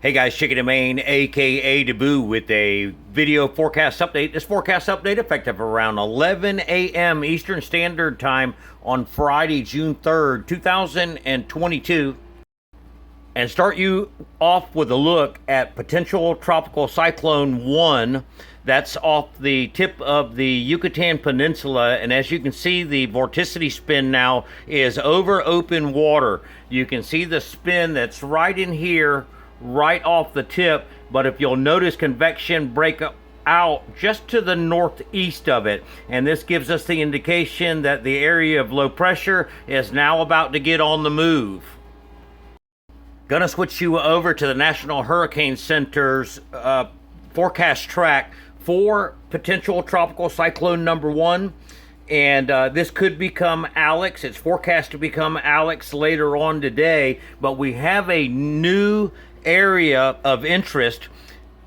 Hey guys, Chicken and Maine, aka Deboo, with a video forecast update. This forecast update effective around 11 a.m. Eastern Standard Time on Friday, June 3rd, 2022. And start you off with a look at potential tropical cyclone 1. That's off the tip of the Yucatan Peninsula, and as you can see, the vorticity spin now is over open water. You can see the spin that's right in here, right off the tip, but if you'll notice, convection break out just to the northeast of it, and this gives us the indication that the area of low pressure is now about to get on the move. Gonna switch you over to the National Hurricane Center's forecast track for potential tropical cyclone number 1. And this could become Alex. It's forecast to become Alex later on today, but we have a new area of interest,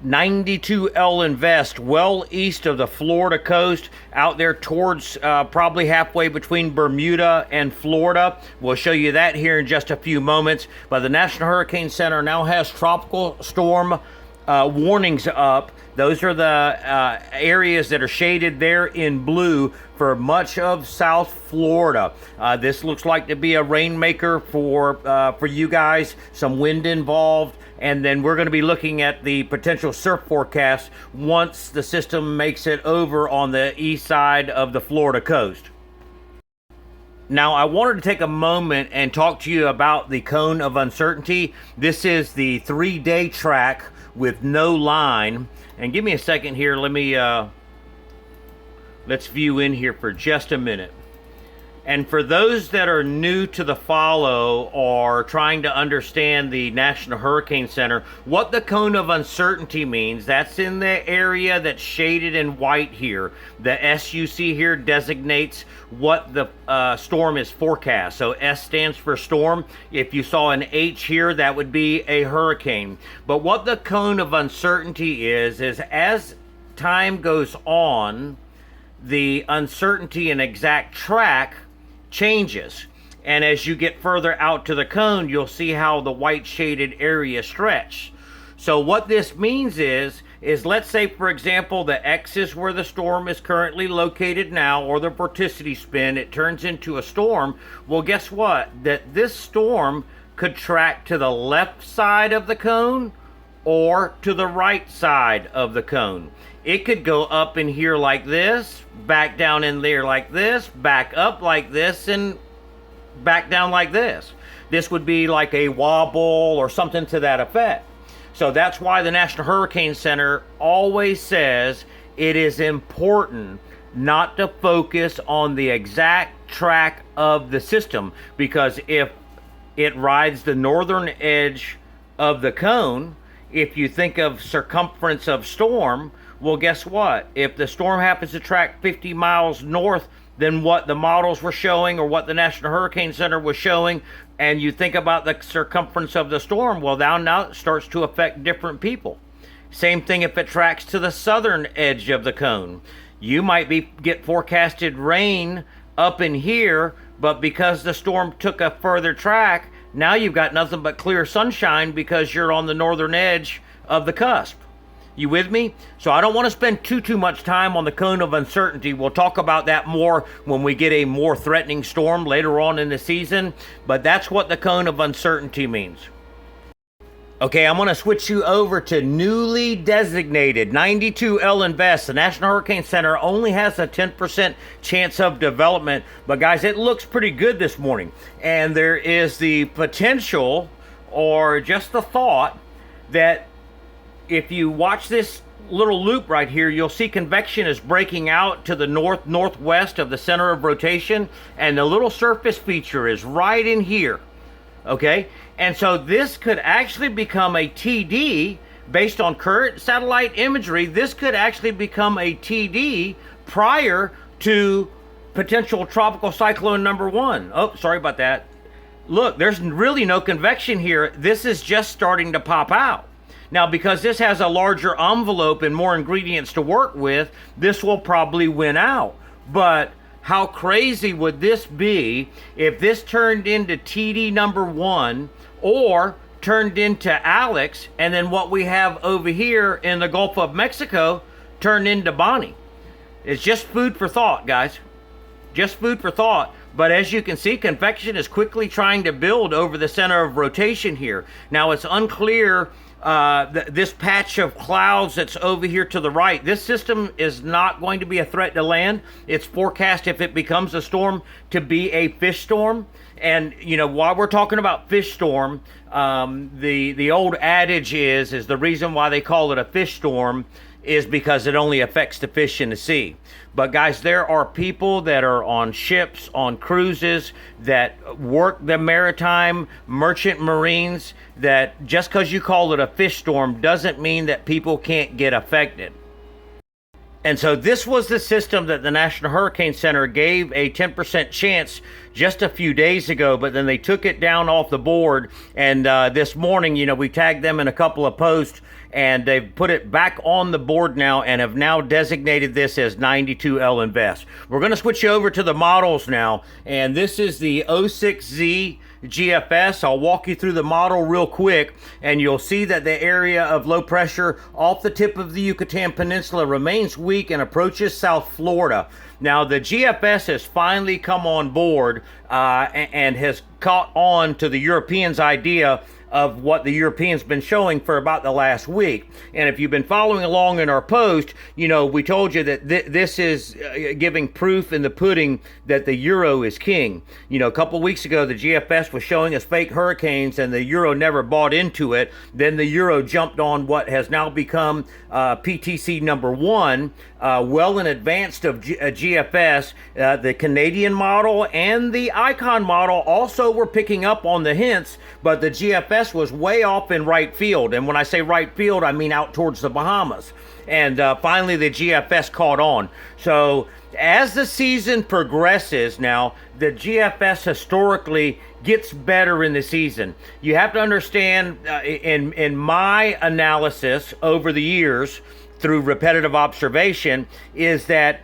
92L Invest, well east of the Florida coast, out there towards probably halfway between Bermuda and Florida. We'll show you that here in just a few moments. But the National Hurricane Center now has tropical storm warnings up. Those are the areas that are shaded there in blue for much of South Florida. This looks like to be a rainmaker for you guys, some wind involved, and then we're going to be looking at the potential surf forecast once the system makes it over on the east side of the Florida coast. Now, I wanted to take a moment and talk to you about the cone of uncertainty. This is the 3-day track with no line. And give me a second here. Let's view in here for just a minute. And for those that are new to the follow or trying to understand the National Hurricane Center, what the cone of uncertainty means, that's in the area that's shaded in white here. The S you see here designates what the storm is forecast. So S stands for storm. If you saw an H here, that would be a hurricane. But what the cone of uncertainty is as time goes on, the uncertainty and exact track changes, and as you get further out to the cone, you'll see how the white shaded area stretch. So what this means is let's say, for example, the X is where the storm is currently located now, or the vorticity spin, it turns into a storm. Well, guess what? That this storm could track to the left side of the cone or to the right side of the cone. It could go up in here like this, back down in there like this, back up like this, and back down like this. This would be like a wobble or something to that effect. So that's why the National Hurricane Center always says it is important not to focus on the exact track of the system, because if it rides the northern edge of the cone, if you think of circumference of storm, well, guess what? If the storm happens to track 50 miles north than what the models were showing or what the National Hurricane Center was showing, and you think about the circumference of the storm, well, now it starts to affect different people. Same thing if it tracks to the southern edge of the cone. You might get forecasted rain up in here, but because the storm took a further track, now you've got nothing but clear sunshine because you're on the northern edge of the cusp. You with me? So I don't want to spend too much time on the cone of uncertainty. We'll talk about that more when we get a more threatening storm later on in the season, but that's what the cone of uncertainty means. Okay, I'm going to switch you over to newly designated 92L Invest. The National Hurricane Center only has a 10% chance of development, but guys, it looks pretty good this morning. And there is the potential, or just the thought, that if you watch this little loop right here, you'll see convection is breaking out to the northwest of the center of rotation, and the little surface feature is right in here. Okay, and so this could actually become a TD based on current satellite imagery. This could actually become a TD prior to potential tropical cyclone number 1. Oh, sorry about that. Look, there's really no convection here. This is just starting to pop out. Now, because this has a larger envelope and more ingredients to work with, this will probably win out. But how crazy would this be if this turned into TD number 1 or turned into Alex, and then what we have over here in the Gulf of Mexico turned into Bonnie. It's just food for thought, guys. Just food for thought. But as you can see, convection is quickly trying to build over the center of rotation here. Now, it's unclear, this patch of clouds that's over here to the right, this system is not going to be a threat to land. It's forecast, if it becomes a storm, to be a fish storm. And, you know, while we're talking about fish storm, the old adage is the reason why they call it a fish storm is because it only affects the fish in the sea. But guys, there are people that are on ships, on cruises, that work the maritime merchant marines, that just because you call it a fish storm doesn't mean that people can't get affected. And so this was the system that the National Hurricane Center gave a 10% chance just a few days ago, but then they took it down off the board. And this morning, you know, we tagged them in a couple of posts, and they've put it back on the board now and have now designated this as 92L Invest. We're going to switch over to the models now, and this is the 06Z GFS. I'll walk you through the model real quick, and you'll see that the area of low pressure off the tip of the Yucatan Peninsula remains weak and approaches South Florida. Now, the GFS has finally come on board and has caught on to the Europeans' idea of what the Europeans been showing for about the last week. And if you've been following along in our post, you know, we told you that this is giving proof in the pudding that the euro is king. You know, a couple weeks ago, the GFS was showing us fake hurricanes and the euro never bought into it. Then the euro jumped on what has now become PTC #1, well in advance of GFS. The Canadian model and the Icon model also were picking up on the hints, but the GFS was way off in right field. And when I say right field, I mean out towards the Bahamas. And finally, the GFS caught on. So as the season progresses now, the GFS historically gets better in the season. You have to understand, in my analysis over the years, through repetitive observation, is that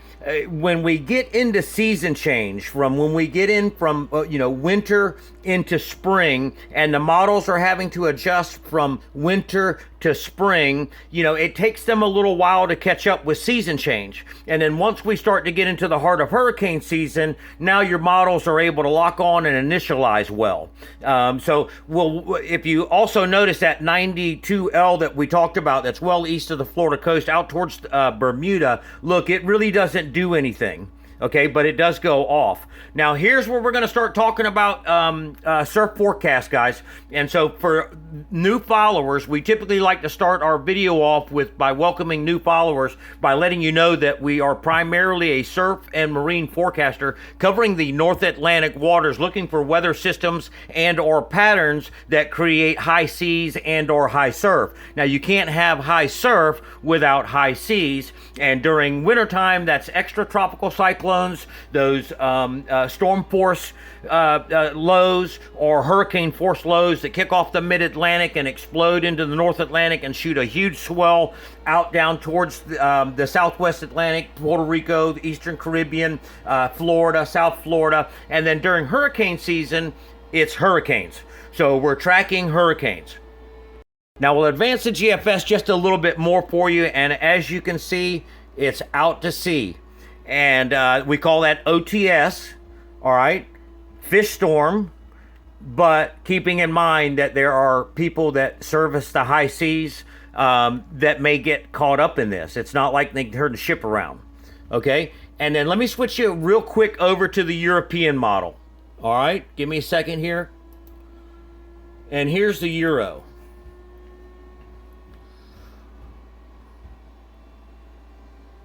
when we get into season change, from when we get in from winter into spring, and the models are having to adjust from winter to spring, you know, it takes them a little while to catch up with season change. And then once we start to get into the heart of hurricane season, now your models are able to lock on and initialize well. If you also notice that 92L that we talked about, that's well east of the Florida coast out towards Bermuda, look, it really doesn't do anything. Okay, but it does go off. Now, here's where we're going to start talking about surf forecast, guys. And so for new followers, we typically like to start our video off by welcoming new followers by letting you know that we are primarily a surf and marine forecaster covering the North Atlantic waters, looking for weather systems and or patterns that create high seas and or high surf. Now, you can't have high surf without high seas. And during wintertime, that's extratropical cyclones, those storm force lows or hurricane force lows that kick off the mid-Atlantic and explode into the North Atlantic and shoot a huge swell out down towards the Southwest Atlantic, Puerto Rico, the Eastern Caribbean, Florida, South Florida. And then during hurricane season, it's hurricanes. So we're tracking hurricanes. Now we'll advance the GFS just a little bit more for you, and as you can see, it's out to sea. And we call that OTS, all right, fish storm, but keeping in mind that there are people that service the high seas that may get caught up in this. It's not like they turn the ship around, okay? And then let me switch you real quick over to the European model, all right? Give me a second here. And here's the euro.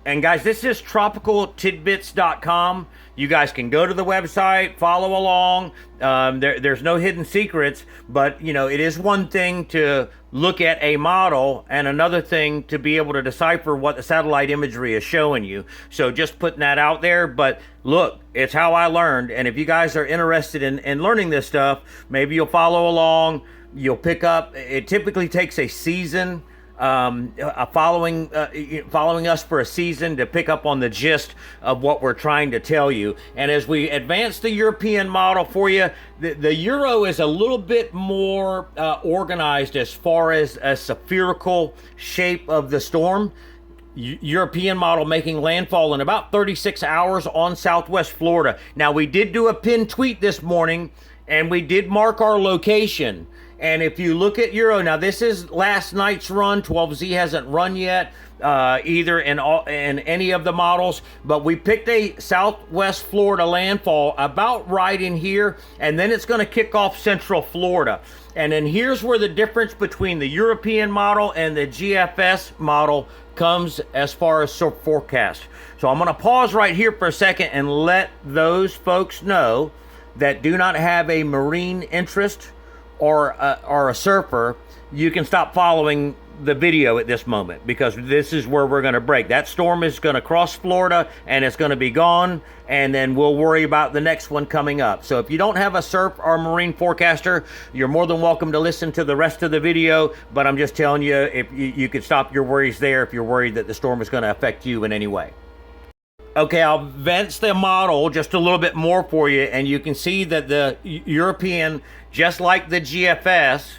And guys, this is tropicaltidbits.com. You guys can go to the website, follow along. There's no hidden secrets, but you know, it is one thing to look at a model and another thing to be able to decipher what the satellite imagery is showing you. So just putting that out there. But look, it's how I learned. And if you guys are interested in learning this stuff, maybe you'll follow along. You'll pick up. It typically takes a season following us for a season to pick up on the gist of what we're trying to tell you. And as we advance the European model for you, the Euro is a little bit more organized as far as a spherical shape of the storm. European model making landfall in about 36 hours on Southwest Florida. Now, we did do a pinned tweet this morning, and we did mark our location. And if you look at Euro, now this is last night's run. 12Z hasn't run yet, either in any of the models, but we picked a Southwest Florida landfall about right in here, and then it's going to kick off Central Florida. And then here's where the difference between the European model and the GFS model comes as far as forecast. So I'm going to pause right here for a second and let those folks know that do not have a marine interest or a surfer, you can stop following the video at this moment, because this is where we're going to break. That storm is going to cross Florida and it's going to be gone, and then we'll worry about the next one coming up. So if you don't have a surf or marine forecaster, you're more than welcome to listen to the rest of the video, but I'm just telling you, if you could stop your worries there if you're worried that the storm is going to affect you in any way. Okay, I'll advance the model just a little bit more for you, and you can see that the European, just like the GFS,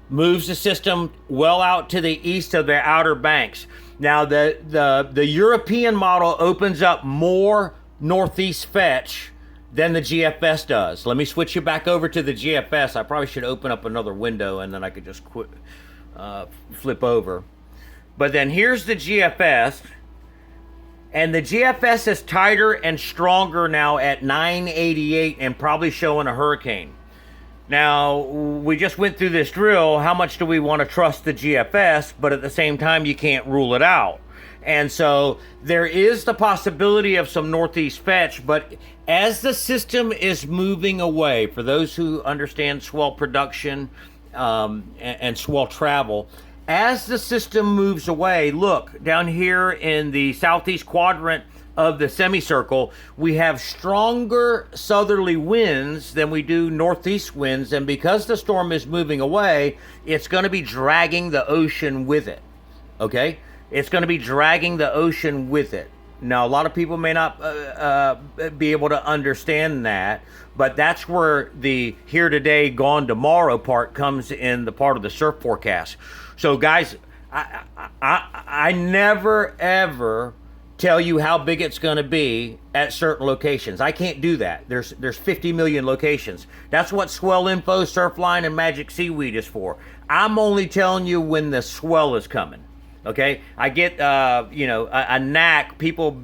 moves the system well out to the east of the Outer Banks. Now, the European model opens up more northeast fetch than the GFS does. Let me switch you back over to the GFS. I probably should open up another window, and then I could just flip over. But then here's the GFS. And the GFS is tighter and stronger now at 988 and probably showing a hurricane. Now, we just went through this drill. How much do we want to trust the GFS? But at the same time, you can't rule it out. And so there is the possibility of some northeast fetch, but as the system is moving away, for those who understand swell production and swell travel, as the system moves away, look, down here in the southeast quadrant of the semicircle, we have stronger southerly winds than we do northeast winds. And because the storm is moving away, it's going to be dragging the ocean with it. Okay? It's going to be dragging the ocean with it. Now, a lot of people may not be able to understand that, but that's where the here today, gone tomorrow part comes in the part of the surf forecast. So, guys, I never, ever tell you how big it's going to be at certain locations. I can't do that. There's 50 million locations. That's what Swell Info, Surfline, and Magic Seaweed is for. I'm only telling you when the swell is coming. Okay? I get, a knack. People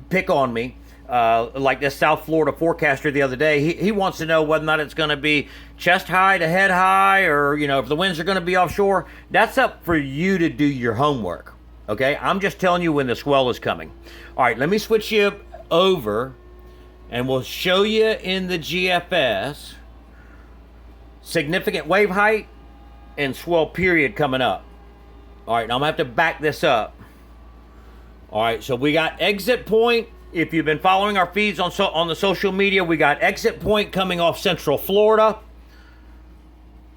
pick on me. Like this South Florida forecaster the other day, he wants to know whether or not it's going to be chest high to head high, or, if the winds are going to be offshore. That's up for you to do your homework. Okay? I'm just telling you when the swell is coming. All right, let me switch you over, and we'll show you in the GFS significant wave height and swell period coming up. All right, now I'm going to have to back this up. All right, so we got exit point. If you've been following our feeds on the social media, we got exit point coming off Central Florida.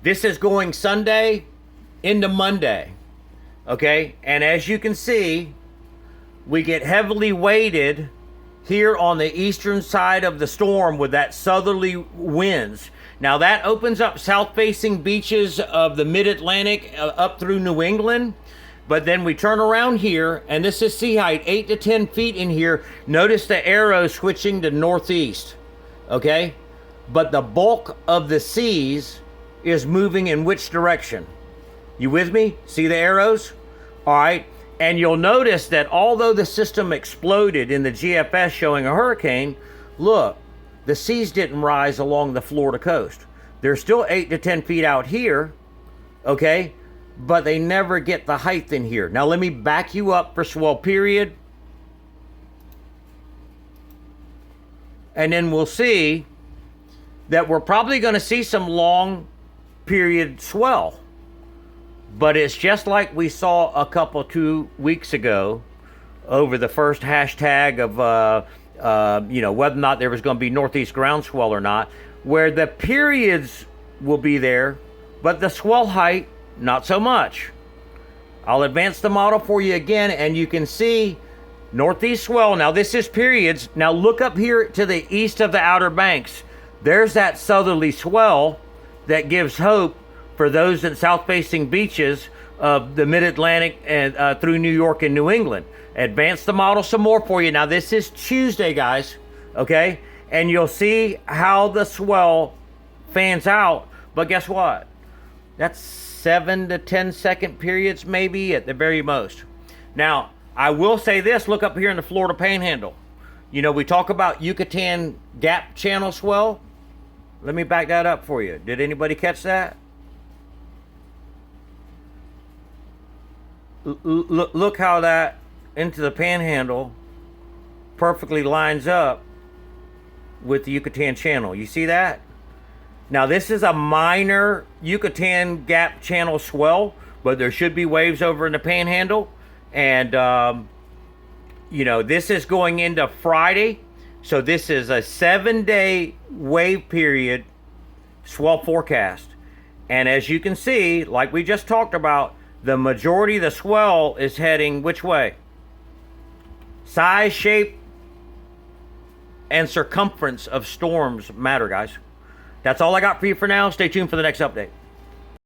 This is going Sunday into Monday. Okay, and as you can see, we get heavily weighted here on the eastern side of the storm with that southerly winds. Now that opens up south-facing beaches of the mid-Atlantic up through New England. But then we turn around here, and this is sea height, 8 to 10 feet in here. Notice the arrow switching to northeast, okay? But the bulk of the seas is moving in which direction? You with me? See the arrows? All right. And you'll notice that although the system exploded in the GFS showing a hurricane, look, the seas didn't rise along the Florida coast. They're still 8 to 10 feet out here, okay? But they never get the height in here. Now let me back you up for swell period. And then we'll see that we're probably going to see some long period swell. But it's just like we saw a couple 2 weeks ago over the first hashtag of, whether or not there was going to be northeast ground swell or not, where the periods will be there, but the swell height, not so much. I'll advance the model for you again, and you can see northeast swell. Now this is periods. Now look up here to the east of the Outer Banks. There's that southerly swell that gives hope for those in south-facing beaches of the mid-Atlantic and through New York and New England. Advance the model some more for you. Now this is Tuesday, guys, okay? And you'll see how the swell fans out. But guess what? That's 7 to 10 second periods maybe at the very most. Now, I will say this, look up here in the Florida Panhandle. You know, we talk about Yucatan Gap Channel swell. Let me back that up for you. Did anybody catch that? Look how that into the Panhandle perfectly lines up with the Yucatan Channel. You see that? Now this is a minor Yucatan Gap Channel swell, but there should be waves over in the Panhandle. And, you know, this is going into Friday. So this is a 7-day wave period swell forecast. And as you can see, like we just talked about, the majority of the swell is heading which way? Size, shape, and circumference of storms matter, guys. That's all I got for you for now. Stay tuned for the next update.